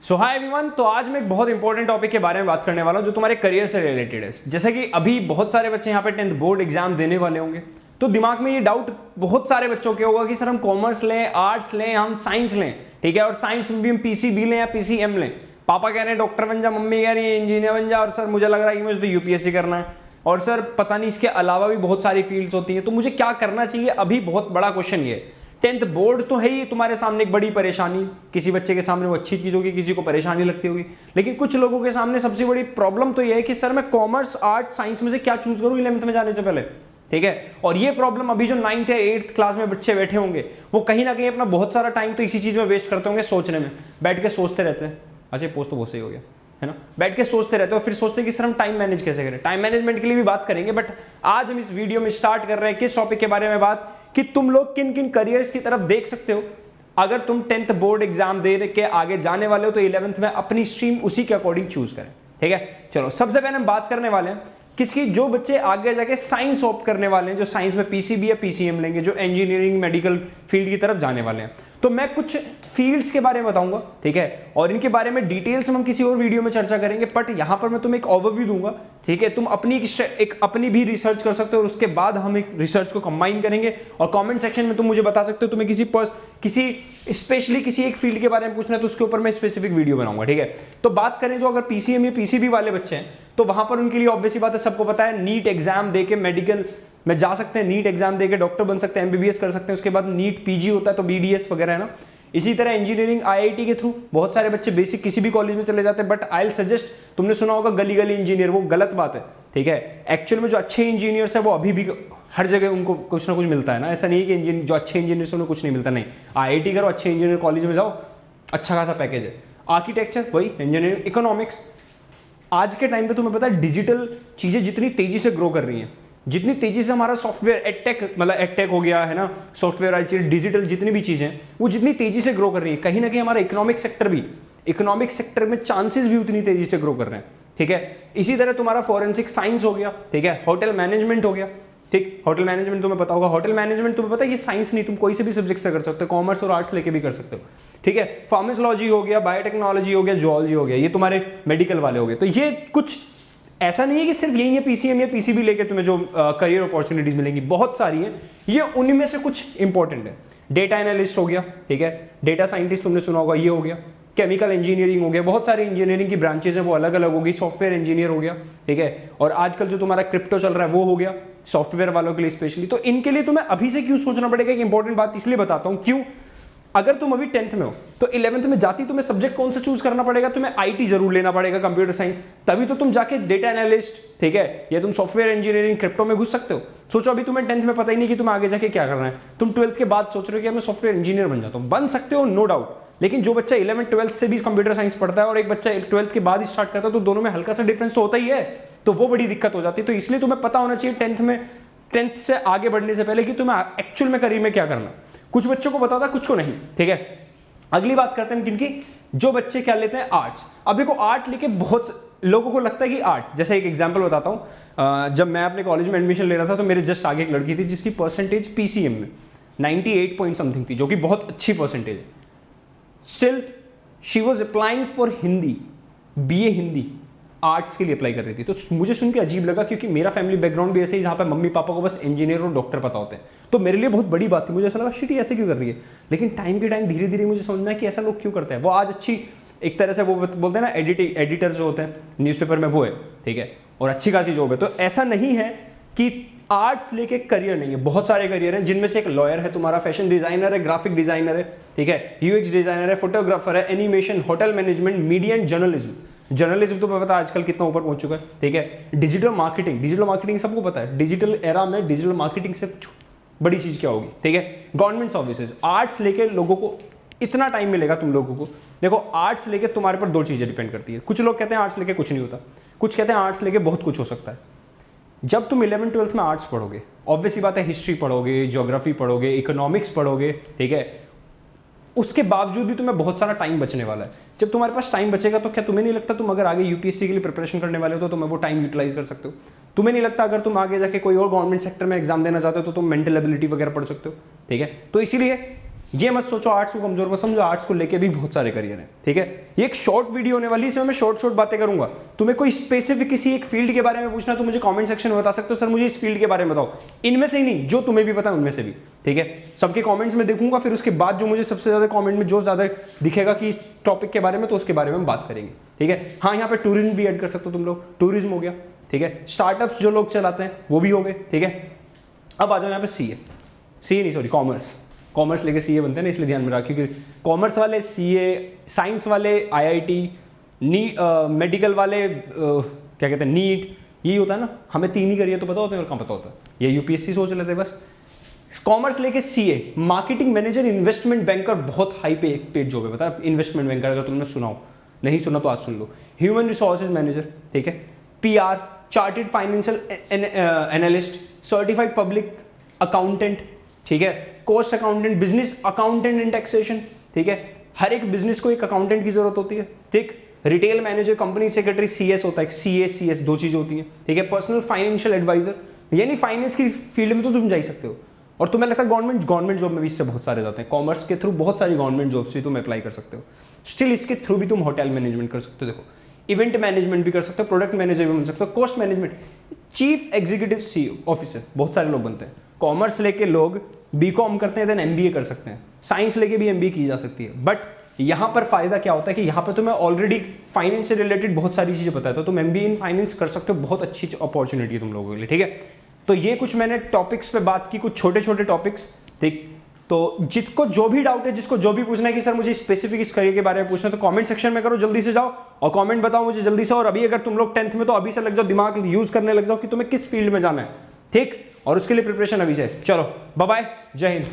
सो hi everyone. तो आज मैं एक बहुत इंपॉर्टेंट टॉपिक के बारे में बात करने वाला हूं जो तुम्हारे करियर से रिलेटेड है। जैसे कि अभी बहुत सारे बच्चे यहाँ पे 10th बोर्ड एग्जाम देने वाले होंगे, तो दिमाग में ये डाउट बहुत सारे बच्चों के होगा कि सर हम कॉमर्स लें, आर्ट्स लें, हम साइंस लें, ठीक है, और साइंस में भी हम पीसीबी लें या पीसीएम लें। पापा कह रहे हैं डॉक्टर बन जा, मम्मी कह रही है इंजीनियर बन जा, और सर मुझे लग रहा है कि मुझे तो यूपीएससी करना है, और सर पता नहीं इसके अलावा भी बहुत सारी फील्ड्स होती हैं, तो मुझे क्या करना चाहिए। अभी बहुत बड़ा क्वेश्चन ये है। 10th बोर्ड तो है ही तुम्हारे सामने एक बड़ी परेशानी। किसी बच्चे के सामने वो अच्छी चीज होगी, किसी को परेशानी लगती होगी, लेकिन कुछ लोगों के सामने सबसे बड़ी प्रॉब्लम तो ये है कि सर मैं कॉमर्स, आर्ट, साइंस में से क्या चूज करूं 11th में जाने से पहले, ठीक है। और ये प्रॉब्लम अभी जो 9th या 8th क्लास में बच्चे बैठे होंगे, वो कहीं ना कहीं अपना बहुत सारा टाइम तो इसी चीज में वेस्ट करते होंगे, सोचने में, बैठ के सोचते रहते हैं। अच्छा पोस्ट तो बहुत सही हो गया है ना, बैठ के सोचते रहते हो, फिर सोचते हैं कि सर हम टाइम मैनेज कैसे करें। टाइम मैनेजमेंट के लिए भी बात करेंगे, बट आज हम इस वीडियो में स्टार्ट कर रहे हैं किस टॉपिक के बारे में बात, कि तुम लोग किन किन करियर्स की तरफ देख सकते हो अगर तुम 10th बोर्ड एग्जाम दे के आगे जाने वाले हो, तो 11th में अपनी स्ट्रीम उसी के अकॉर्डिंग चूज करें, ठीक है। चलो सबसे पहले हम बात करने वाले हैं किसकी, जो बच्चे आगे जाके साइंस ऑप्ट करने वाले हैं, जो साइंस में पीसीबी या पीसीएम लेंगे, जो इंजीनियरिंग मेडिकल फील्ड की तरफ जाने वाले हैं। तो मैं कुछ फील्ड्स के बारे में बताऊंगा, ठीक है, और इनके बारे में डिटेल्स हम किसी और वीडियो में चर्चा करेंगे, बट यहां पर मैं तुम्हें एक ओवरव्यू दूंगा, ठीक है। तुम अपनी एक अपनी भी रिसर्च कर सकते हो, और उसके बाद हम एक रिसर्च को कंबाइन करेंगे, और कमेंट सेक्शन में तुम मुझे बता सकते हो तुम्हें किसी स्पेशली किसी एक फील्ड के बारे में पूछना है, तो उसके ऊपर मैं स्पेसिफिक वीडियो बनाऊंगा, ठीक है। तो बात करें जो अगर पीसीएम या पीसीबी वाले बच्चे हैं, तो वहां पर उनके लिए ऑब्वियसली बात है, सबको पता है, नीट एग्जाम देके मेडिकल में जा सकते हैं, नीट एग्जाम देके डॉक्टर बन सकते हैं, एमबीबीएस कर सकते हैं, उसके बाद नीट पीजी होता है तो बीडीएस वगैरह है ना। इसी तरह इंजीनियरिंग आईआईटी के थ्रू बहुत सारे बच्चे बेसिक किसी भी कॉलेज में चले जाते हैं, बट आई विल सजेस्ट, तुमने सुना होगा गली गली इंजीनियर, वो गलत बात है, ठीक है। एक्चुअल में जो अच्छे इंजीनियर्स है वो अभी भी हर जगह उनको कुछ ना कुछ मिलता है ना, ऐसा नहीं है कि जो अच्छे इंजीनियर्स उन्हें कुछ नहीं मिलता, नहीं। आईआईटी करो, अच्छे इंजीनियर कॉलेज में जाओ, अच्छा खासा पैकेज है। आर्किटेक्चर वही, इंजीनियरिंग, इकोनॉमिक्स। आज के टाइम पे तुम्हें पता है डिजिटल चीजें जितनी तेजी से ग्रो कर रही हैं, जितनी तेजी से हमारा सॉफ्टवेयर एडटेक, मतलब एडटेक हो गया है ना, सॉफ्टवेयर डिजिटल जितनी भी चीजें वो जितनी तेजी से ग्रो कर रही है, कहीं ना कहीं हमारा इकोनॉमिक सेक्टर में चांसेस भी उतनी तेजी से ग्रो कर रहे हैं, ठीक है। इसी तरह तुम्हारा फॉरेंसिक साइंस हो गया, ठीक है, होटल मैनेजमेंट हो गया, ठीक। होटल मैनेजमेंट तुम्हें पता होगा, होटल मैनेजमेंट तुम्हें पता है ये साइंस नहीं, तुम कोई से भी सब्जेक्ट से कर सकते हो, कॉमर्स और आर्ट्स लेके भी कर सकते हो, ठीक है। फार्मेकोलॉजी हो गया, बायोटेक्नोलॉजी हो गया, जूलॉजी हो गया, ये तुम्हारे मेडिकल वाले हो गए। तो ये कुछ ऐसा नहीं है कि सिर्फ यही है पीसीएम या पीसीबी लेके तुम्हें जो करियर अपॉर्चुनिटीज मिलेंगी, बहुत सारी हैं, ये उनमें से कुछ इंपॉर्टेंट है। डेटा एनालिस्ट हो गया, ठीक है, डेटा साइंटिस्ट तुमने सुना होगा, ये हो गया। केमिकल इंजीनियरिंग हो गया, बहुत सारी इंजीनियरिंग की ब्रांचेस हैं वो अलग अलग होगी। सॉफ्टवेयर इंजीनियर हो गया, ठीक है, और आजकल जो तुम्हारा क्रिप्टो चल रहा है वो हो गया सॉफ्टवेयर वालों के लिए स्पेशली। तो इनके लिए तुम्हें अभी से क्यों सोचना पड़ेगा, एक इंपॉर्टेंट बात इसलिए बताता हूं, क्यों, अगर तुम अभी 10th में हो तो 11th में जाती तुम्हें सब्जेक्ट कौन सा चूज करना पड़ेगा, तुम्हें आईटी जरूर लेना पड़ेगा, कंप्यूटर साइंस, तभी तो तुम जाके डेटा एनालिस्ट, ठीक है, या तुम सॉफ्टवेयर इंजीनियरिंग क्रिप्टो में घुस सकते हो। सोचो अभी तुम्हें 10th में पता ही नहीं कि तुम्हें आगे जाके क्या करना है, तुम 12th के बाद सोच रहे हो कि मैं सॉफ्टवेयर इंजीनियर बन जाता हूं, बन सकते हो नो डाउट, लेकिन जो बच्चा 11th 12th से भी कंप्यूटर साइंस पढ़ता है और एक बच्चा 12th के बाद स्टार्ट करता है, तो दोनों में हल्का सा डिफरेंस तो होता ही है, तो वो बड़ी दिक्कत हो जाती है। तो इसलिए तुम्हें पता होना चाहिए 10th से आगे बढ़ने से पहले कि तुम्हें एक्चुअल में करियर में क्या करना। कुछ बच्चों को पता होता है, कुछ को नहीं, ठीक है। अगली बात करते हैं किनकी, जो बच्चे क्या लेते हैं, आर्ट्स। अब देखो आर्ट लेके बहुत लोगों को लगता है कि आर्ट, जैसे एक एग्जांपल बताता हूं, जब मैं अपने कॉलेज में एडमिशन ले रहा था तो मेरे जस्ट आगे एक लड़की थी जिसकी परसेंटेज पीसीएम में 98 पॉइंट समथिंग थी, जो कि बहुत अच्छी परसेंटेज है। Still she was applying for Hindi, BA Hindi, arts के लिए अप्लाई कर रही थी। तो मुझे सुन के अजीब लगा, क्योंकि मेरा फैमिली बैकग्राउंड भी ऐसे ही, जहाँ पे मम्मी पापा को बस इंजीनियर और डॉक्टर पता होते हैं, तो मेरे लिए बहुत बड़ी बात थी। मुझे ऐसा लगा शिट ऐसे क्यों कर रही है, लेकिन टाइम के टाइम धीरे धीरे मुझे समझना है कि ऐसा लोग क्यों करते हैं। वो आज अच्छी एक तरह से वो बोलते हैं ना, एडिटर्स जो होते हैं न्यूज़पेपर में, वो है, ठीक है, और अच्छी खासी जॉब है। तो ऐसा नहीं है कि आर्ट्स लेके करियर नहीं है, बहुत सारे करियर हैं, जिनमें से एक लॉयर है तुम्हारा, फैशन डिजाइनर है, ग्राफिक डिजाइनर है, ठीक है, यूएक्स डिजाइनर है, फोटोग्राफर है, animation, hotel management, media and journalism तो पता है आजकल कितना ऊपर पहुंच चुका है, ठीक है। डिजिटल मार्केटिंग सबको पता है, डिजिटल एरा में डिजिटल मार्केटिंग से बड़ी चीज क्या होगी, ठीक है। गवर्नमेंट सर्विसेज, आर्ट्स लेके लोगों को इतना टाइम मिलेगा तुम लोगों को। देखो आर्ट्स लेके तुम्हारे पर दो चीजें डिपेंड करती है। कुछ लोग कहते हैं आर्ट्स लेके कुछ नहीं होता, कुछ कहते हैं आर्ट्स लेके बहुत कुछ हो सकता है। जब तुम 11th 12th में आर्ट्स पढ़ोगे, ऑब्वियसली बात है, हिस्ट्री पढ़ोगे, ज्योग्राफी पढ़ोगे, इकोनॉमिक्स पढ़ोगे, ठीक है, उसके बावजूद भी तुम्हें बहुत सारा टाइम बचने वाला है। जब तुम्हारे पास टाइम बचेगा तो क्या तुम्हें नहीं लगता तुम अगर आगे यूपीएससी के लिए प्रिपरेशन करने वाले हो तो तुम्हें वो टाइम यूटिलाइज कर सकते हो? तुम्हें नहीं लगता अगर तुम आगे जाके कोई और गवर्नमेंट सेक्टर में एग्जाम देना चाहते हो तो तुम मेंटल एबिलिटी वगैरह पढ़ सकते हो, ठीक है। तो इसीलिए ये मत सोचो आर्ट्स को कमजोर मत समझो, आर्ट्स को लेके भी बहुत सारे करियर हैं, ठीक है। ये एक शॉर्ट वीडियो होने वाली है, इसमें मैं शॉर्ट बातें करूंगा। तुम्हें कोई स्पेसिफिक किसी एक फील्ड के बारे में पूछना है तो मुझे कमेंट सेक्शन में बता सकते हो, सर मुझे इस फील्ड के बारे में बताओ, इनमें से ही नहीं जो तुम्हें भी पता है उनमें से भी, ठीक है। सबके कमेंट्स में देखूंगा, फिर उसके बाद जो मुझे सबसे ज्यादा कमेंट में जो ज्यादा दिखेगा कि इस टॉपिक के बारे में, तो उसके बारे में हम बात करेंगे, ठीक है। हाँ, यहाँ पे टूरिज्म भी ऐड कर सकते हो तुम लोग, टूरिज्म हो गया, ठीक है। स्टार्टअप्स जो लोग चलाते हैं वो भी हो गए, ठीक है। अब आ जाओ यहाँ पे सी ए नहीं सॉरी कॉमर्स लेके सीए बनते हैं ना, इसलिए ध्यान में रखिए, क्योंकि कॉमर्स वाले सीए, साइंस वाले आईआईटी, मेडिकल वाले क्या कहते हैं नीट, यही होता है ना। हमें 3 ही करियर तो पता होते हैं और कहाँ पता होता है, ये यूपीएससी सोच लेते हैं बस। कॉमर्स लेके CA, marketing manager, investment banker, बहुत हाई पेड जॉब है, पता है इन्वेस्टमेंट बैंकर, अगर तुमने सुना हो, नहीं सुना तो आज सुन लो। ह्यूमन रिसोर्सेज मैनेजर, ठीक है। PR, chartered financial analyst, certified public accountant, ठीक है। कॉस्ट अकाउंटेंट, बिजनेस अकाउंटेंट इन टैक्सेशन, ठीक है। हर एक बिजनेस को एक अकाउंटेंट की जरूरत होती है, ठीक। Retail manager, company secretary, CS होता है, सीएस 2 चीजें होती हैं, ठीक है। पर्सनल फाइनेंशियल एडवाइजर, यानी फाइनेंस की फील्ड में तो तुम जा ही सकते हो, और तुम्हें लगता है गवर्नमेंट जॉब में भी इससे बहुत सारे जाते हैं। कॉमर्स के थ्रू बहुत सारी गवर्नमेंट जॉब्स भी तुम अप्लाई कर सकते हो। स्टिल इसके थ्रू भी तुम होटल मैनेजमेंट कर सकते हो, देखो इवेंट मैनेजमेंट भी कर सकते हो, प्रोडक्ट मैनेजर भी बन सकते हो, cost management, chief executive CEO officer, बहुत सारे लोग बनते हैं। कॉमर्स लेके लोग बीकॉम करते हैं, देन एमबीए कर सकते हैं। साइंस लेके भी एमबीए की जा सकती है, बट यहाँ पर फायदा क्या होता है कि यहाँ पर तुम्हें ऑलरेडी फाइनेंस से रिलेटेड बहुत सारी चीजें पता है, तो तुम एमबीए इन फाइनेंस कर सकते हो, बहुत अच्छी अपॉर्चुनिटी है तुम लोगों के लिए, ठीक है। तो ये कुछ मैंने टॉपिक्स पे बात की, कुछ छोटे टॉपिक्स, ठीक। तो जिसको जो भी डाउट है, जिसको जो भी पूछना है कि सर मुझे स्पेसिफिक इस करियर के बारे में पूछना है, तो कमेंट सेक्शन में करो, जल्दी से जाओ और कमेंट बताओ मुझे जल्दी से। और अभी अगर तुम लोग 10th में, तो अभी से लग जाओ, दिमाग यूज करने लग जाओ कि तुम्हें किस फील्ड में जाना है, ठीक। और उसके लिए प्रिपरेशन अभी से, चलो बाय बाय, जय हिंद।